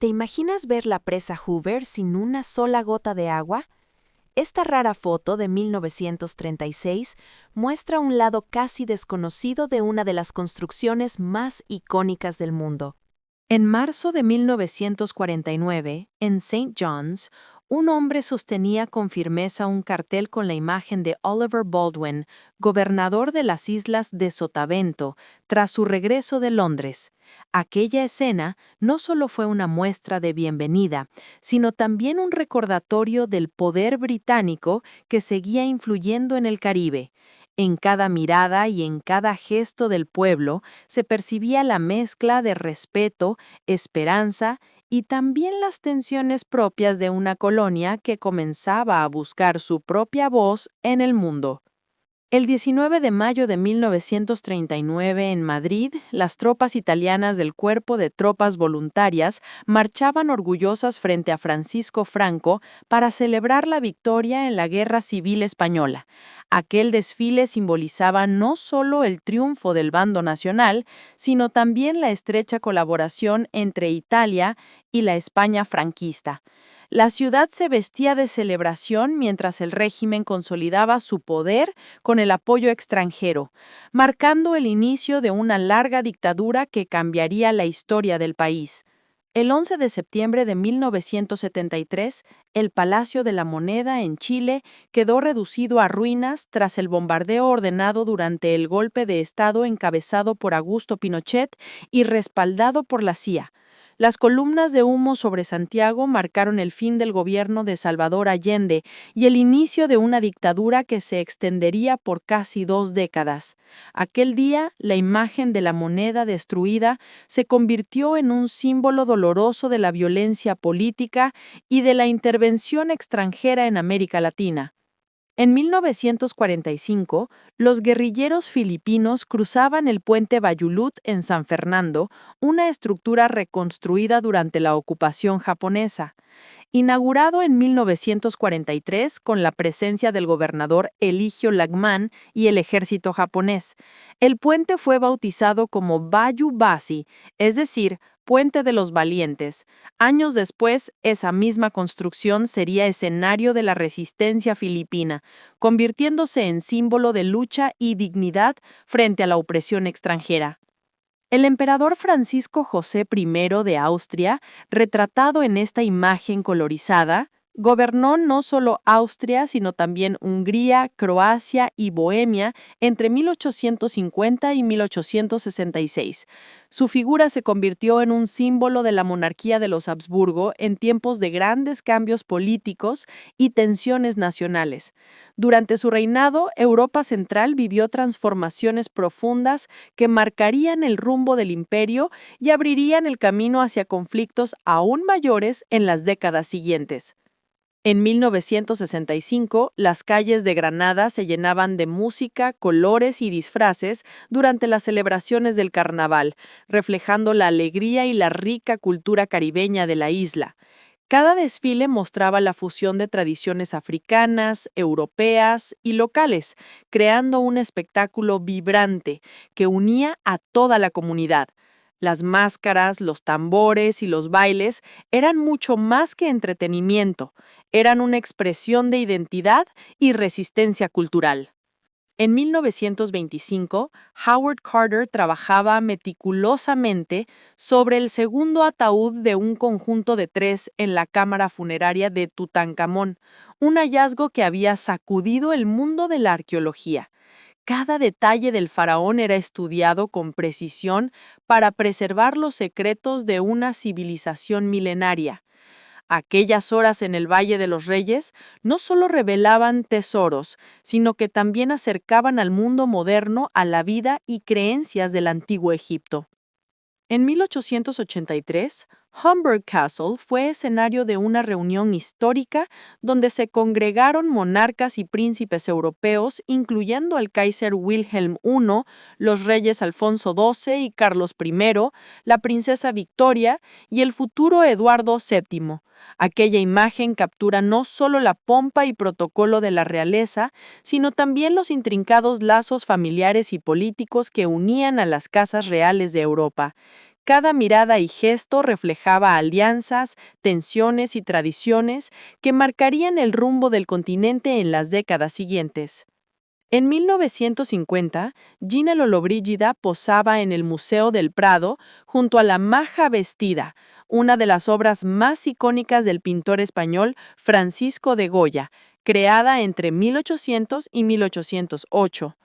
¿Te imaginas ver la presa Hoover sin una sola gota de agua? Esta rara foto de 1936 muestra un lado casi desconocido de una de las construcciones más icónicas del mundo. En marzo de 1949, en St. John's, un hombre sostenía con firmeza un cartel con la imagen de Oliver Baldwin, gobernador de las islas de Sotavento, tras su regreso de Londres. Aquella escena no solo fue una muestra de bienvenida, sino también un recordatorio del poder británico que seguía influyendo en el Caribe. En cada mirada y en cada gesto del pueblo se percibía la mezcla de respeto, esperanza y también las tensiones propias de una colonia que comenzaba a buscar su propia voz en el mundo. El 19 de mayo de 1939 en Madrid, las tropas italianas del Cuerpo de Tropas Voluntarias marchaban orgullosas frente a Francisco Franco para celebrar la victoria en la Guerra Civil Española. Aquel desfile simbolizaba no solo el triunfo del bando nacional, sino también la estrecha colaboración entre Italia y la España franquista. La ciudad se vestía de celebración mientras el régimen consolidaba su poder con el apoyo extranjero, marcando el inicio de una larga dictadura que cambiaría la historia del país. El 11 de septiembre de 1973, el Palacio de la Moneda en Chile quedó reducido a ruinas tras el bombardeo ordenado durante el golpe de Estado encabezado por Augusto Pinochet y respaldado por la CIA. Las columnas de humo sobre Santiago marcaron el fin del gobierno de Salvador Allende y el inicio de una dictadura que se extendería por casi 2 décadas. Aquel día, la imagen de la moneda destruida se convirtió en un símbolo doloroso de la violencia política y de la intervención extranjera en América Latina. En 1945, los guerrilleros filipinos cruzaban el puente Bayulut en San Fernando, una estructura reconstruida durante la ocupación japonesa. Inaugurado en 1943 con la presencia del gobernador Eligio Lagman y el ejército japonés, el puente fue bautizado como Bayu Basi, es decir, Puente de los Valientes. Años después, esa misma construcción sería escenario de la resistencia filipina, convirtiéndose en símbolo de lucha y dignidad frente a la opresión extranjera. El emperador Francisco José I de Austria, retratado en esta imagen colorizada, gobernó no solo Austria, sino también Hungría, Croacia y Bohemia entre 1850 y 1866. Su figura se convirtió en un símbolo de la monarquía de los Habsburgo en tiempos de grandes cambios políticos y tensiones nacionales. Durante su reinado, Europa Central vivió transformaciones profundas que marcarían el rumbo del imperio y abrirían el camino hacia conflictos aún mayores en las décadas siguientes. En 1965, las calles de Granada se llenaban de música, colores y disfraces durante las celebraciones del carnaval, reflejando la alegría y la rica cultura caribeña de la isla. Cada desfile mostraba la fusión de tradiciones africanas, europeas y locales, creando un espectáculo vibrante que unía a toda la comunidad. Las máscaras, los tambores y los bailes eran mucho más que entretenimiento, eran una expresión de identidad y resistencia cultural. En 1925, Howard Carter trabajaba meticulosamente sobre el segundo ataúd de un conjunto de 3 en la cámara funeraria de Tutankamón, un hallazgo que había sacudido el mundo de la arqueología. Cada detalle del faraón era estudiado con precisión para preservar los secretos de una civilización milenaria. Aquellas horas en el Valle de los Reyes no solo revelaban tesoros, sino que también acercaban al mundo moderno a la vida y creencias del antiguo Egipto. En 1883, Homburg Castle fue escenario de una reunión histórica donde se congregaron monarcas y príncipes europeos, incluyendo al Kaiser Wilhelm I, los reyes Alfonso XII y Carlos I, la princesa Victoria y el futuro Eduardo VII. Aquella imagen captura no solo la pompa y protocolo de la realeza, sino también los intrincados lazos familiares y políticos que unían a las casas reales de Europa. Cada mirada y gesto reflejaba alianzas, tensiones y tradiciones que marcarían el rumbo del continente en las décadas siguientes. En 1950, Gina Lollobrigida posaba en el Museo del Prado junto a la Maja Vestida, una de las obras más icónicas del pintor español Francisco de Goya, creada entre 1800 y 1808.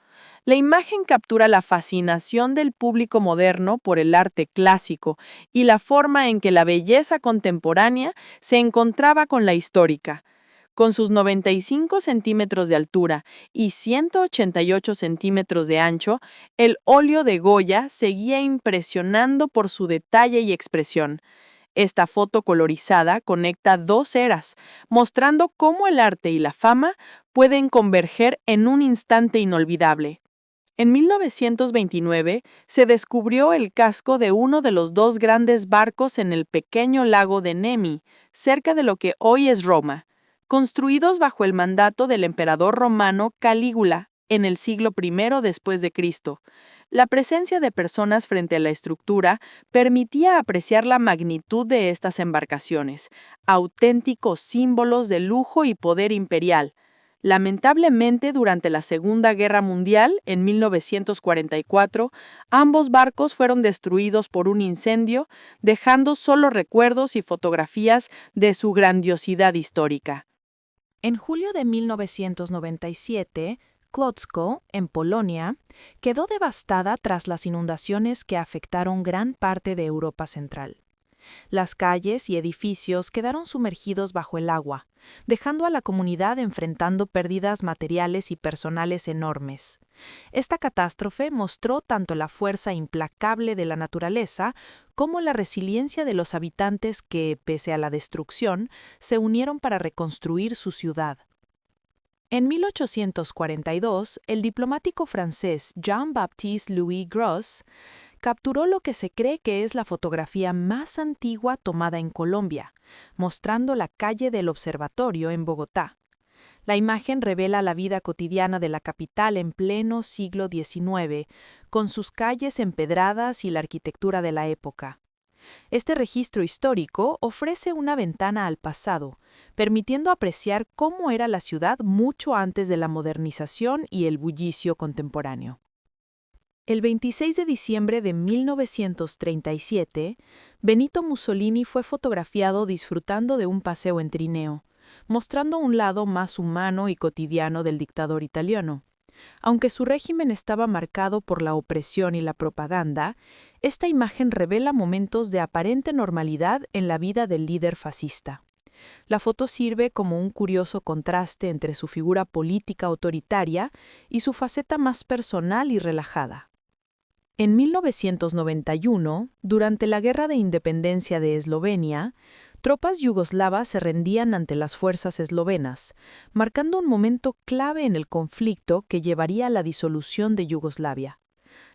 La imagen captura la fascinación del público moderno por el arte clásico y la forma en que la belleza contemporánea se encontraba con la histórica. Con sus 95 centímetros de altura y 188 centímetros de ancho, el óleo de Goya seguía impresionando por su detalle y expresión. Esta foto colorizada conecta dos eras, mostrando cómo el arte y la fama pueden converger en un instante inolvidable. En 1929 se descubrió el casco de uno de los dos grandes barcos en el pequeño lago de Nemi, cerca de lo que hoy es Roma, construidos bajo el mandato del emperador romano Calígula en el siglo I después de Cristo. La presencia de personas frente a la estructura permitía apreciar la magnitud de estas embarcaciones, auténticos símbolos de lujo y poder imperial. Lamentablemente, durante la Segunda Guerra Mundial, en 1944, ambos barcos fueron destruidos por un incendio, dejando solo recuerdos y fotografías de su grandiosidad histórica. En julio de 1997, Kłodzko, en Polonia, quedó devastada tras las inundaciones que afectaron gran parte de Europa Central. Las calles y edificios quedaron sumergidos bajo el agua, dejando a la comunidad enfrentando pérdidas materiales y personales enormes. Esta catástrofe mostró tanto la fuerza implacable de la naturaleza como la resiliencia de los habitantes que, pese a la destrucción, se unieron para reconstruir su ciudad. En 1842, el diplomático francés Jean-Baptiste Louis Gros capturó lo que se cree que es la fotografía más antigua tomada en Colombia, mostrando la calle del Observatorio en Bogotá. La imagen revela la vida cotidiana de la capital en pleno siglo XIX, con sus calles empedradas y la arquitectura de la época. Este registro histórico ofrece una ventana al pasado, permitiendo apreciar cómo era la ciudad mucho antes de la modernización y el bullicio contemporáneo. El 26 de diciembre de 1937, Benito Mussolini fue fotografiado disfrutando de un paseo en trineo, mostrando un lado más humano y cotidiano del dictador italiano. Aunque su régimen estaba marcado por la opresión y la propaganda, esta imagen revela momentos de aparente normalidad en la vida del líder fascista. La foto sirve como un curioso contraste entre su figura política autoritaria y su faceta más personal y relajada. En 1991, durante la Guerra de Independencia de Eslovenia, tropas yugoslavas se rendían ante las fuerzas eslovenas, marcando un momento clave en el conflicto que llevaría a la disolución de Yugoslavia.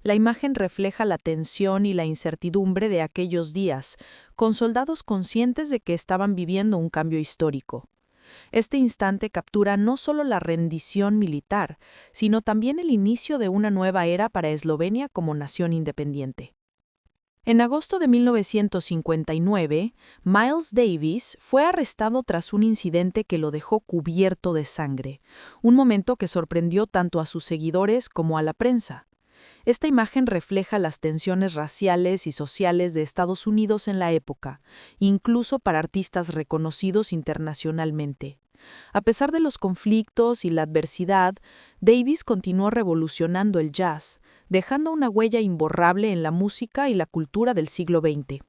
La imagen refleja la tensión y la incertidumbre de aquellos días, con soldados conscientes de que estaban viviendo un cambio histórico. Este instante captura no solo la rendición militar, sino también el inicio de una nueva era para Eslovenia como nación independiente. En agosto de 1959, Miles Davis fue arrestado tras un incidente que lo dejó cubierto de sangre, un momento que sorprendió tanto a sus seguidores como a la prensa. Esta imagen refleja las tensiones raciales y sociales de Estados Unidos en la época, incluso para artistas reconocidos internacionalmente. A pesar de los conflictos y la adversidad, Davis continuó revolucionando el jazz, dejando una huella imborrable en la música y la cultura del siglo XX.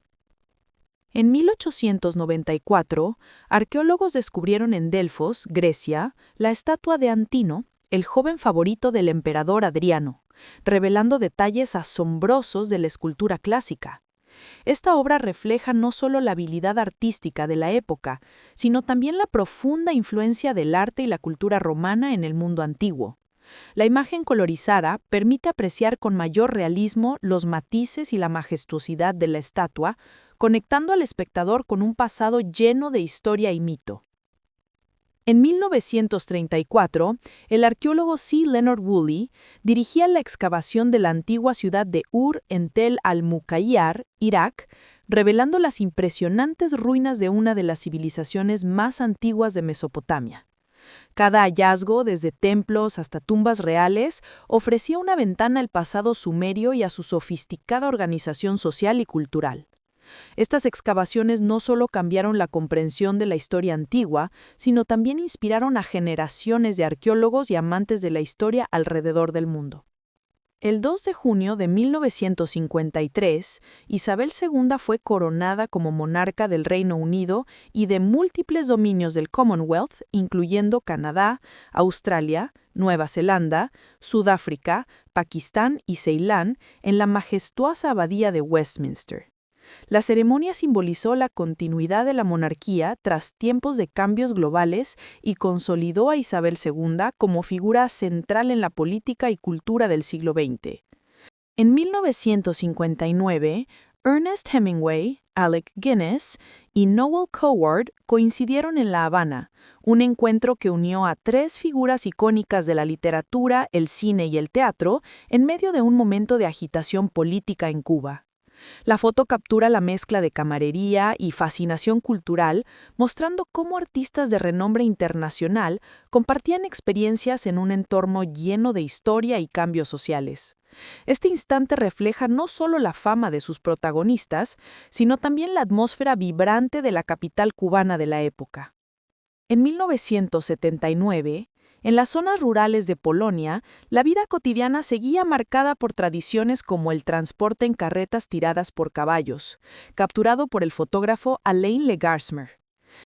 En 1894, arqueólogos descubrieron en Delfos, Grecia, la estatua de Antino, el joven favorito del emperador Adriano, revelando detalles asombrosos de la escultura clásica. Esta obra refleja no solo la habilidad artística de la época, sino también la profunda influencia del arte y la cultura romana en el mundo antiguo. La imagen colorizada permite apreciar con mayor realismo los matices y la majestuosidad de la estatua, conectando al espectador con un pasado lleno de historia y mito. En 1934, el arqueólogo C. Leonard Woolley dirigía la excavación de la antigua ciudad de Ur en Tel al-Mukayyar, Irak, revelando las impresionantes ruinas de una de las civilizaciones más antiguas de Mesopotamia. Cada hallazgo, desde templos hasta tumbas reales, ofrecía una ventana al pasado sumerio y a su sofisticada organización social y cultural. Estas excavaciones no solo cambiaron la comprensión de la historia antigua, sino también inspiraron a generaciones de arqueólogos y amantes de la historia alrededor del mundo. El 2 de junio de 1953, Isabel II fue coronada como monarca del Reino Unido y de múltiples dominios del Commonwealth, incluyendo Canadá, Australia, Nueva Zelanda, Sudáfrica, Pakistán y Ceilán, en la majestuosa abadía de Westminster. La ceremonia simbolizó la continuidad de la monarquía tras tiempos de cambios globales y consolidó a Isabel II como figura central en la política y cultura del siglo XX. En 1959, Ernest Hemingway, Alec Guinness y Noel Coward coincidieron en La Habana, un encuentro que unió a tres figuras icónicas de la literatura, el cine y el teatro en medio de un momento de agitación política en Cuba. La foto captura la mezcla de camaradería y fascinación cultural, mostrando cómo artistas de renombre internacional compartían experiencias en un entorno lleno de historia y cambios sociales. Este instante refleja no solo la fama de sus protagonistas, sino también la atmósfera vibrante de la capital cubana de la época. En 1979, en las zonas rurales de Polonia, la vida cotidiana seguía marcada por tradiciones como el transporte en carretas tiradas por caballos, capturado por el fotógrafo Alain Legarsmer.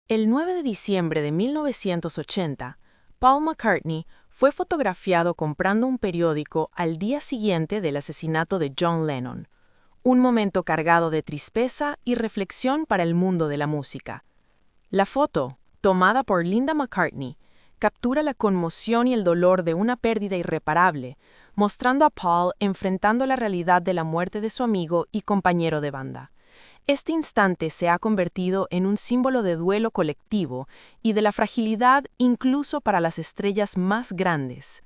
El 9 de diciembre de 1980, Paul McCartney fue fotografiado comprando un periódico al día siguiente del asesinato de John Lennon, un momento cargado de tristeza y reflexión para el mundo de la música. La foto, tomada por Linda McCartney, captura la conmoción y el dolor de una pérdida irreparable, mostrando a Paul enfrentando la realidad de la muerte de su amigo y compañero de banda. Este instante se ha convertido en un símbolo de duelo colectivo y de la fragilidad incluso para las estrellas más grandes.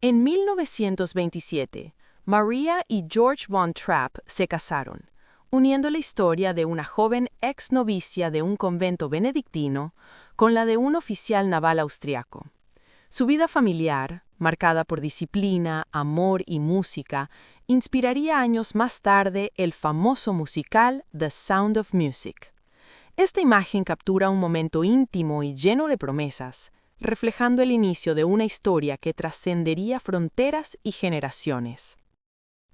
En 1927, Maria y George von Trapp se casaron, uniendo la historia de una joven ex novicia de un convento benedictino con la de un oficial naval austriaco. Su vida familiar, marcada por disciplina, amor y música, inspiraría años más tarde el famoso musical The Sound of Music. Esta imagen captura un momento íntimo y lleno de promesas, reflejando el inicio de una historia que trascendería fronteras y generaciones.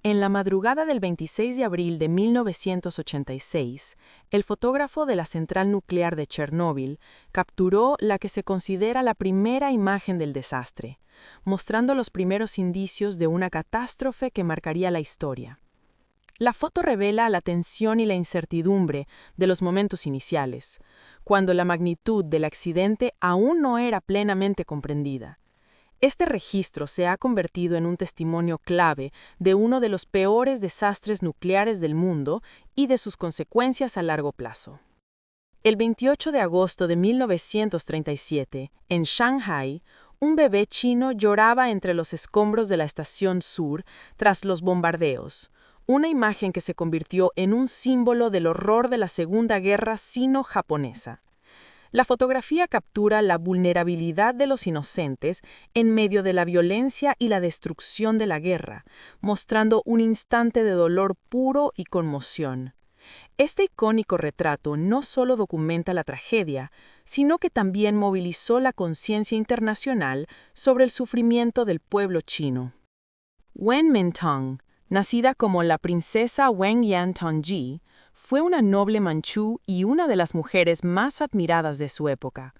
En la madrugada del 26 de abril de 1986, el fotógrafo de la central nuclear de Chernóbil capturó la que se considera la primera imagen del desastre, mostrando los primeros indicios de una catástrofe que marcaría la historia. La foto revela la tensión y la incertidumbre de los momentos iniciales, cuando la magnitud del accidente aún no era plenamente comprendida. Este registro se ha convertido en un testimonio clave de uno de los peores desastres nucleares del mundo y de sus consecuencias a largo plazo. El 28 de agosto de 1937, en Shanghái, un bebé chino lloraba entre los escombros de la estación sur tras los bombardeos, una imagen que se convirtió en un símbolo del horror de la Segunda Guerra Sino-Japonesa. La fotografía captura la vulnerabilidad de los inocentes en medio de la violencia y la destrucción de la guerra, mostrando un instante de dolor puro y conmoción. Este icónico retrato no solo documenta la tragedia, sino que también movilizó la conciencia internacional sobre el sufrimiento del pueblo chino. Wen Mintong, nacida como la princesa Wen Yan Tongji, fue una noble manchú y una de las mujeres más admiradas de su época,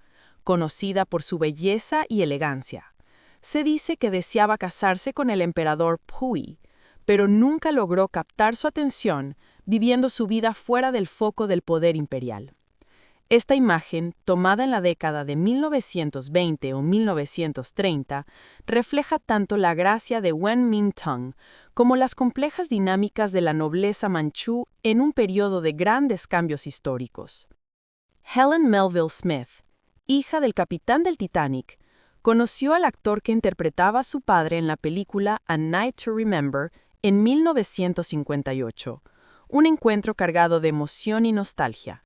conocida por su belleza y elegancia. Se dice que deseaba casarse con el emperador Puyi, pero nunca logró captar su atención, viviendo su vida fuera del foco del poder imperial. Esta imagen, tomada en la década de 1920 o 1930, refleja tanto la gracia de Wen Mintong como las complejas dinámicas de la nobleza manchú en un periodo de grandes cambios históricos. Helen Melville Smith, hija del capitán del Titanic, conoció al actor que interpretaba a su padre en la película A Night to Remember en 1958, un encuentro cargado de emoción y nostalgia.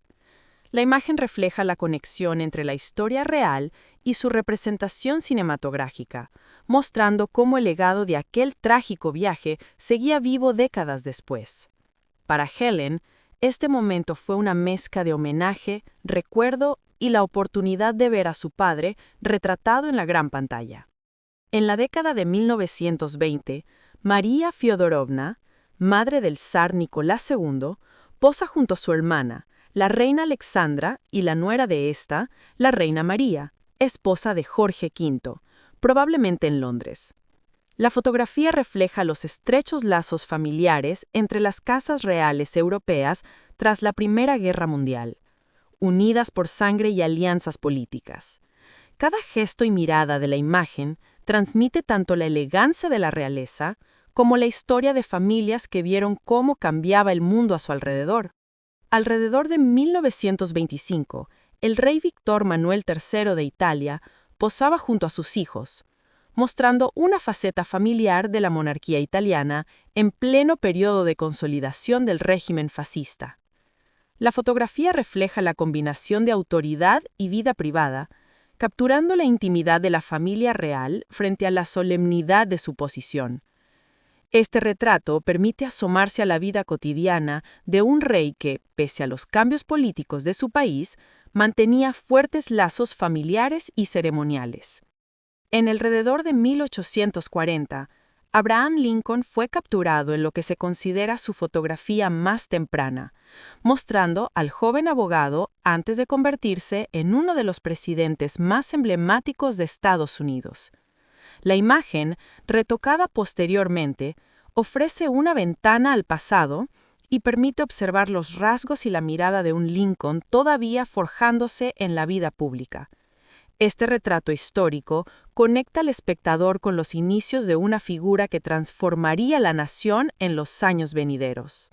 La imagen refleja la conexión entre la historia real y su representación cinematográfica, mostrando cómo el legado de aquel trágico viaje seguía vivo décadas después. Para Helen, este momento fue una mezcla de homenaje, recuerdo y la oportunidad de ver a su padre retratado en la gran pantalla. En la década de 1920, María Fyodorovna, madre del zar Nicolás II, posa junto a su hermana, la reina Alexandra, y la nuera de esta, la reina María, esposa de Jorge V, probablemente en Londres. La fotografía refleja los estrechos lazos familiares entre las casas reales europeas tras la Primera Guerra Mundial, unidas por sangre y alianzas políticas. Cada gesto y mirada de la imagen transmite tanto la elegancia de la realeza como la historia de familias que vieron cómo cambiaba el mundo a su alrededor. Alrededor de 1925, el rey Víctor Manuel III de Italia posaba junto a sus hijos, mostrando una faceta familiar de la monarquía italiana en pleno periodo de consolidación del régimen fascista. La fotografía refleja la combinación de autoridad y vida privada, capturando la intimidad de la familia real frente a la solemnidad de su posición. Este retrato permite asomarse a la vida cotidiana de un rey que, pese a los cambios políticos de su país, mantenía fuertes lazos familiares y ceremoniales. En alrededor de 1840, Abraham Lincoln fue capturado en lo que se considera su fotografía más temprana, mostrando al joven abogado antes de convertirse en uno de los presidentes más emblemáticos de Estados Unidos. La imagen, retocada posteriormente, ofrece una ventana al pasado y permite observar los rasgos y la mirada de un Lincoln todavía forjándose en la vida pública. Este retrato histórico conecta al espectador con los inicios de una figura que transformaría la nación en los años venideros.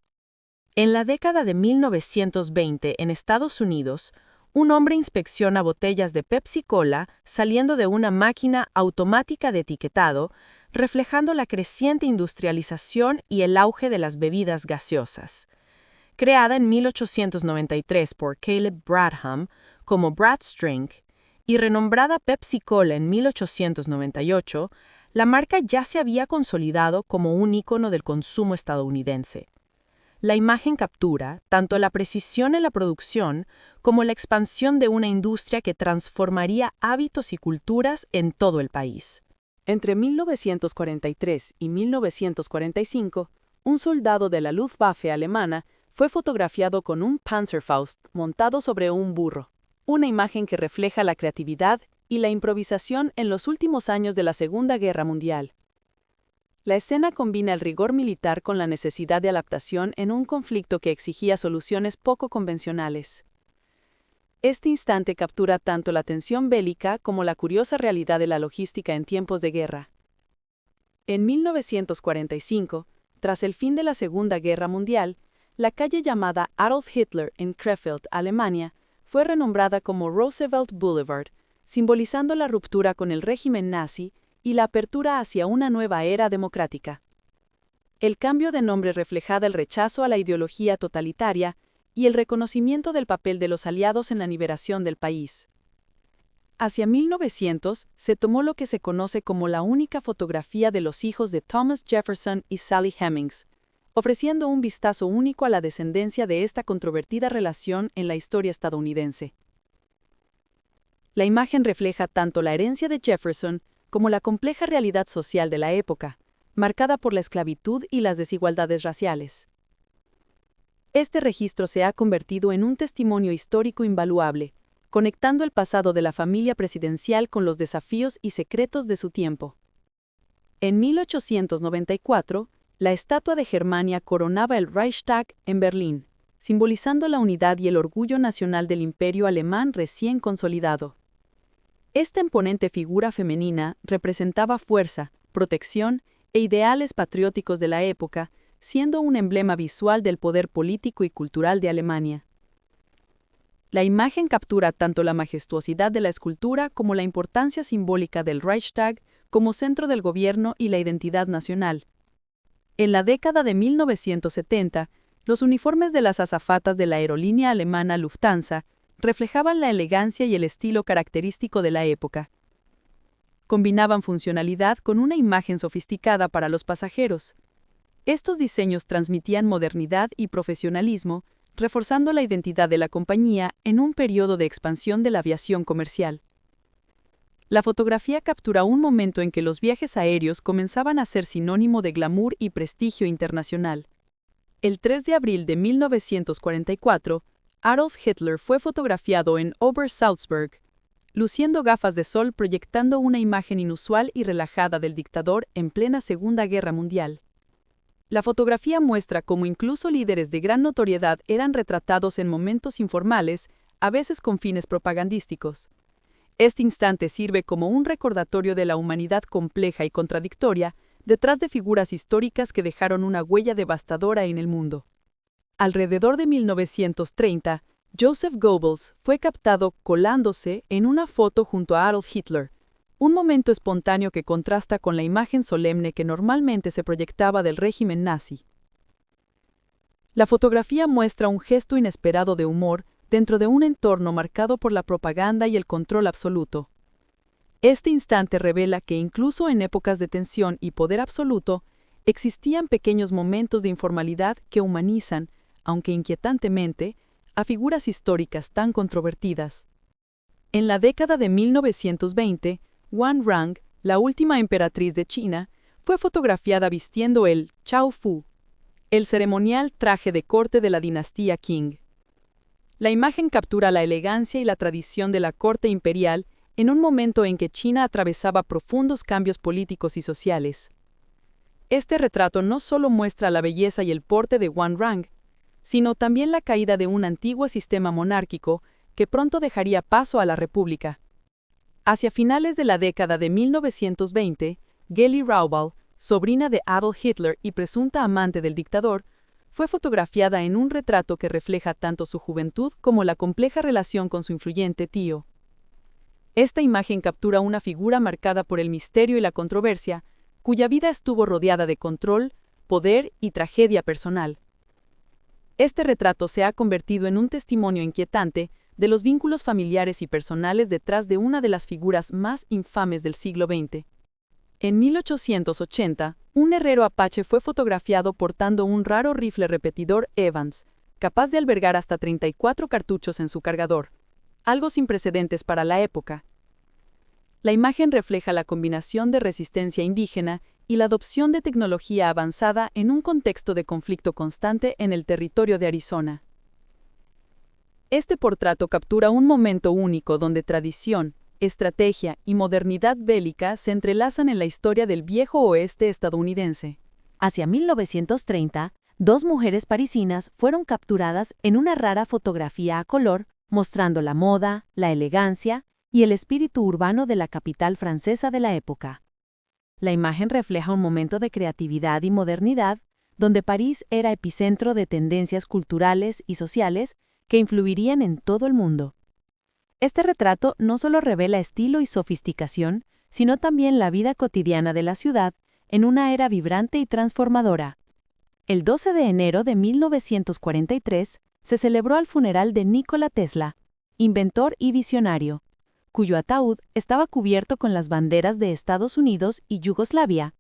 En la década de 1920 en Estados Unidos, un hombre inspecciona botellas de Pepsi Cola saliendo de una máquina automática de etiquetado, reflejando la creciente industrialización y el auge de las bebidas gaseosas. Creada en 1893 por Caleb Bradham como Brad's Drink y renombrada Pepsi Cola en 1898, la marca ya se había consolidado como un ícono del consumo estadounidense. La imagen captura tanto la precisión en la producción como la expansión de una industria que transformaría hábitos y culturas en todo el país. Entre 1943 y 1945, un soldado de la Luftwaffe alemana fue fotografiado con un Panzerfaust montado sobre un burro, una imagen que refleja la creatividad y la improvisación en los últimos años de la Segunda Guerra Mundial. La escena combina el rigor militar con la necesidad de adaptación en un conflicto que exigía soluciones poco convencionales. Este instante captura tanto la tensión bélica como la curiosa realidad de la logística en tiempos de guerra. En 1945, tras el fin de la Segunda Guerra Mundial, la calle llamada Adolf Hitler en Krefeld, Alemania, fue renombrada como Roosevelt Boulevard, simbolizando la ruptura con el régimen nazi y la apertura hacia una nueva era democrática. El cambio de nombre reflejaba el rechazo a la ideología totalitaria y el reconocimiento del papel de los aliados en la liberación del país. Hacia 1900 se tomó lo que se conoce como la única fotografía de los hijos de Thomas Jefferson y Sally Hemings, ofreciendo un vistazo único a la descendencia de esta controvertida relación en la historia estadounidense. La imagen refleja tanto la herencia de Jefferson como la compleja realidad social de la época, marcada por la esclavitud y las desigualdades raciales. Este registro se ha convertido en un testimonio histórico invaluable, conectando el pasado de la familia presidencial con los desafíos y secretos de su tiempo. En 1894, la estatua de Germania coronaba el Reichstag en Berlín, simbolizando la unidad y el orgullo nacional del imperio alemán recién consolidado. Esta imponente figura femenina representaba fuerza, protección e ideales patrióticos de la época, siendo un emblema visual del poder político y cultural de Alemania. La imagen captura tanto la majestuosidad de la escultura como la importancia simbólica del Reichstag como centro del gobierno y la identidad nacional. En la década de 1970, los uniformes de las azafatas de la aerolínea alemana Lufthansa reflejaban la elegancia y el estilo característico de la época. Combinaban funcionalidad con una imagen sofisticada para los pasajeros. Estos diseños transmitían modernidad y profesionalismo, reforzando la identidad de la compañía en un periodo de expansión de la aviación comercial. La fotografía captura un momento en que los viajes aéreos comenzaban a ser sinónimo de glamour y prestigio internacional. El 3 de abril de 1944, Adolf Hitler fue fotografiado en Ober-Salzberg, luciendo gafas de sol proyectando una imagen inusual y relajada del dictador en plena Segunda Guerra Mundial. La fotografía muestra cómo incluso líderes de gran notoriedad eran retratados en momentos informales, a veces con fines propagandísticos. Este instante sirve como un recordatorio de la humanidad compleja y contradictoria detrás de figuras históricas que dejaron una huella devastadora en el mundo. Alrededor de 1930, Joseph Goebbels fue captado colándose en una foto junto a Adolf Hitler, un momento espontáneo que contrasta con la imagen solemne que normalmente se proyectaba del régimen nazi. La fotografía muestra un gesto inesperado de humor dentro de un entorno marcado por la propaganda y el control absoluto. Este instante revela que incluso en épocas de tensión y poder absoluto, existían pequeños momentos de informalidad que humanizan, aunque inquietantemente, a figuras históricas tan controvertidas. En la década de 1920, Wang Rang, la última emperatriz de China, fue fotografiada vistiendo el Chao Fu, el ceremonial traje de corte de la dinastía Qing. La imagen captura la elegancia y la tradición de la corte imperial en un momento en que China atravesaba profundos cambios políticos y sociales. Este retrato no solo muestra la belleza y el porte de Wang Rang, sino también la caída de un antiguo sistema monárquico que pronto dejaría paso a la república. Hacia finales de la década de 1920, Geli Raubal, sobrina de Adolf Hitler y presunta amante del dictador, fue fotografiada en un retrato que refleja tanto su juventud como la compleja relación con su influyente tío. Esta imagen captura una figura marcada por el misterio y la controversia, cuya vida estuvo rodeada de control, poder y tragedia personal. Este retrato se ha convertido en un testimonio inquietante de los vínculos familiares y personales detrás de una de las figuras más infames del siglo XX. En 1880, un herrero apache fue fotografiado portando un raro rifle repetidor Evans, capaz de albergar hasta 34 cartuchos en su cargador, algo sin precedentes para la época. La imagen refleja la combinación de resistencia indígena y la adopción de tecnología avanzada en un contexto de conflicto constante en el territorio de Arizona. Este portrato captura un momento único donde tradición, estrategia y modernidad bélica se entrelazan en la historia del viejo oeste estadounidense. Hacia 1930, dos mujeres parisinas fueron capturadas en una rara fotografía a color, mostrando la moda, la elegancia y el espíritu urbano de la capital francesa de la época. La imagen refleja un momento de creatividad y modernidad, donde París era epicentro de tendencias culturales y sociales que influirían en todo el mundo. Este retrato no solo revela estilo y sofisticación, sino también la vida cotidiana de la ciudad en una era vibrante y transformadora. El 12 de enero de 1943 se celebró el funeral de Nikola Tesla, inventor y visionario, cuyo ataúd estaba cubierto con las banderas de Estados Unidos y Yugoslavia,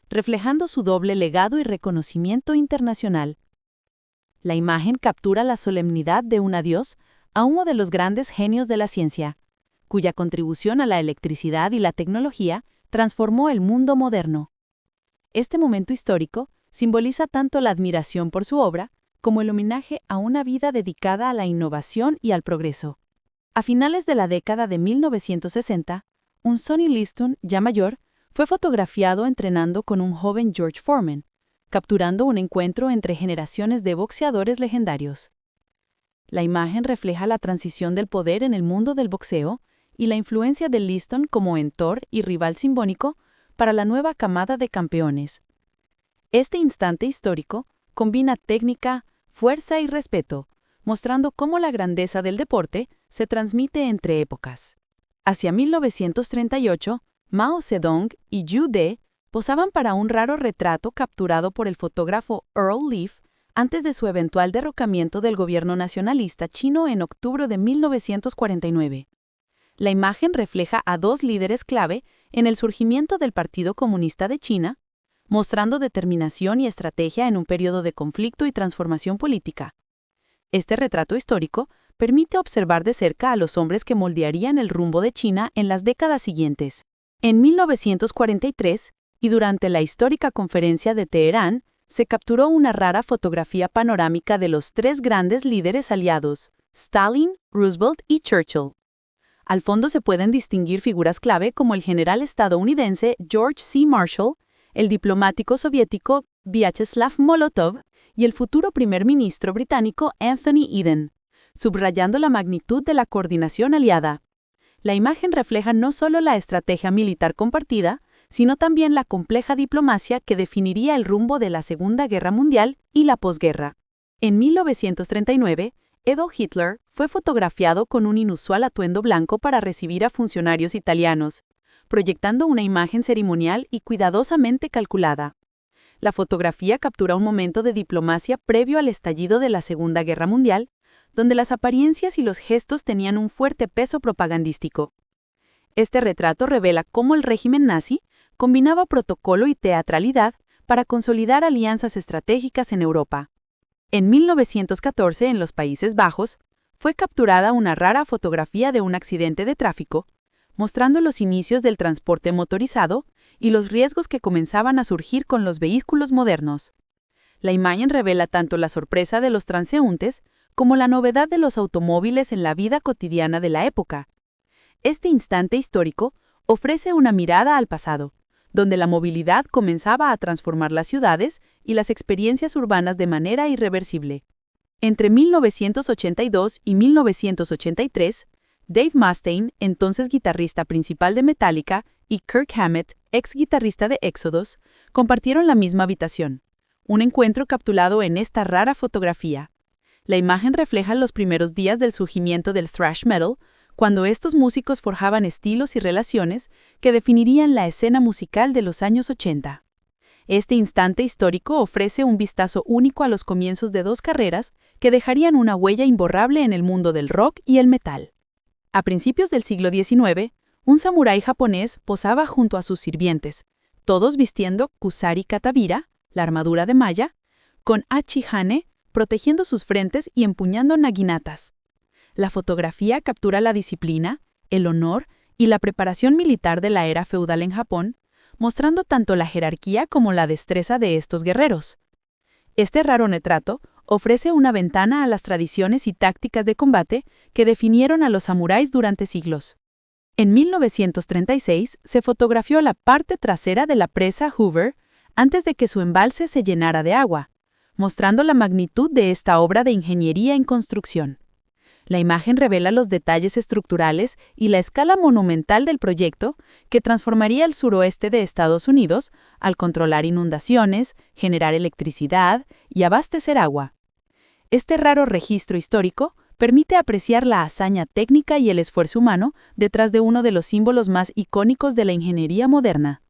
reflejando su doble legado y reconocimiento internacional. La imagen captura la solemnidad de un adiós a uno de los grandes genios de la ciencia, cuya contribución a la electricidad y la tecnología transformó el mundo moderno. Este momento histórico simboliza tanto la admiración por su obra como el homenaje a una vida dedicada a la innovación y al progreso. A finales de la década de 1960, un Sonny Liston, ya mayor, fue fotografiado entrenando con un joven George Foreman, capturando un encuentro entre generaciones de boxeadores legendarios. La imagen refleja la transición del poder en el mundo del boxeo y la influencia de Liston como mentor y rival simbólico para la nueva camada de campeones. Este instante histórico combina técnica, fuerza y respeto, mostrando cómo la grandeza del deporte se transmite entre épocas. Hacia 1938, Mao Zedong y Zhu De posaban para un raro retrato capturado por el fotógrafo Earl Leaf antes de su eventual derrocamiento del gobierno nacionalista chino en octubre de 1949. La imagen refleja a dos líderes clave en el surgimiento del Partido Comunista de China, mostrando determinación y estrategia en un periodo de conflicto y transformación política. Este retrato histórico permite observar de cerca a los hombres que moldearían el rumbo de China en las décadas siguientes. En 1943, y durante la histórica conferencia de Teherán, se capturó una rara fotografía panorámica de los tres grandes líderes aliados, Stalin, Roosevelt y Churchill. Al fondo se pueden distinguir figuras clave como el general estadounidense George C. Marshall, el diplomático soviético Vyacheslav Molotov y el futuro primer ministro británico Anthony Eden, subrayando la magnitud de la coordinación aliada. La imagen refleja no solo la estrategia militar compartida, sino también la compleja diplomacia que definiría el rumbo de la Segunda Guerra Mundial y la posguerra. En 1939, Adolf Hitler fue fotografiado con un inusual atuendo blanco para recibir a funcionarios italianos, proyectando una imagen ceremonial y cuidadosamente calculada. La fotografía captura un momento de diplomacia previo al estallido de la Segunda Guerra Mundial, donde las apariencias y los gestos tenían un fuerte peso propagandístico. Este retrato revela cómo el régimen nazi combinaba protocolo y teatralidad para consolidar alianzas estratégicas en Europa. En 1914, en los Países Bajos, fue capturada una rara fotografía de un accidente de tráfico, mostrando los inicios del transporte motorizado y los riesgos que comenzaban a surgir con los vehículos modernos. La imagen revela tanto la sorpresa de los transeúntes como la novedad de los automóviles en la vida cotidiana de la época. Este instante histórico ofrece una mirada al pasado, donde la movilidad comenzaba a transformar las ciudades y las experiencias urbanas de manera irreversible. Entre 1982 y 1983, Dave Mustaine, entonces guitarrista principal de Metallica, y Kirk Hammett, ex guitarrista de Exodus, compartieron la misma habitación. Un encuentro capturado en esta rara fotografía. La imagen refleja los primeros días del surgimiento del thrash metal, cuando estos músicos forjaban estilos y relaciones que definirían la escena musical de los años 80. Este instante histórico ofrece un vistazo único a los comienzos de dos carreras que dejarían una huella imborrable en el mundo del rock y el metal. A principios del siglo XIX, un samurái japonés posaba junto a sus sirvientes, todos vistiendo kusari katabira, la armadura de malla, con hachihane, protegiendo sus frentes y empuñando naginatas. La fotografía captura la disciplina, el honor y la preparación militar de la era feudal en Japón, mostrando tanto la jerarquía como la destreza de estos guerreros. Este raro retrato ofrece una ventana a las tradiciones y tácticas de combate que definieron a los samuráis durante siglos. En 1936 se fotografió la parte trasera de la presa Hoover antes de que su embalse se llenara de agua, mostrando la magnitud de esta obra de ingeniería en construcción. La imagen revela los detalles estructurales y la escala monumental del proyecto que transformaría el suroeste de Estados Unidos al controlar inundaciones, generar electricidad y abastecer agua. Este raro registro histórico permite apreciar la hazaña técnica y el esfuerzo humano detrás de uno de los símbolos más icónicos de la ingeniería moderna.